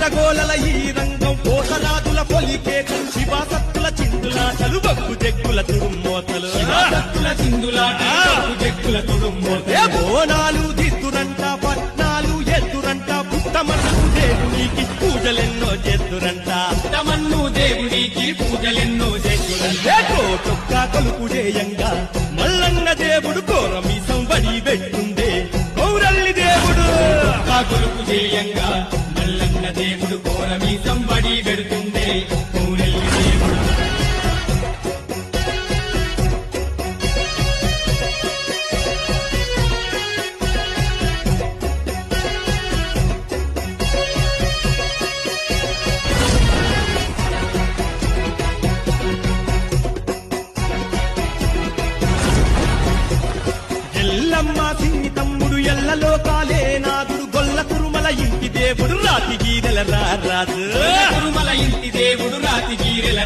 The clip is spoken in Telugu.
అడ్డగోలల ఈ రంగం పోతరాజుల పొలికేకలు శివాసత్తుల చిందులాటలు బగ్గు జగ్గుల తుడుమోతలు బోనాలు దిద్దురంట పట్నాలు ఎద్దురంట పుట్టమన్ను దేవునికి పూజలెన్నో చేద్దురంట చొక్కా కొలుపు చేయంగా మల్లన్న దేవుడు కోరమీసం వడి పెట్టుండే కౌరల్లి దేవుడు కొలుపు చేయంగా మల్లన్న దేవుడు కోరమీసం వడి పెడుతుండే కౌరల్లి దేవుడు ఎల్లమ్మ సిన్ని తమ్ముడు ఎల్లలోకాలే నాదుడు గొల్ల కురుమల ఇంటి దేవుడు రాతి గీరెల రాజు తిరుమల ఇంటి దేవుడు రాతి గీరెల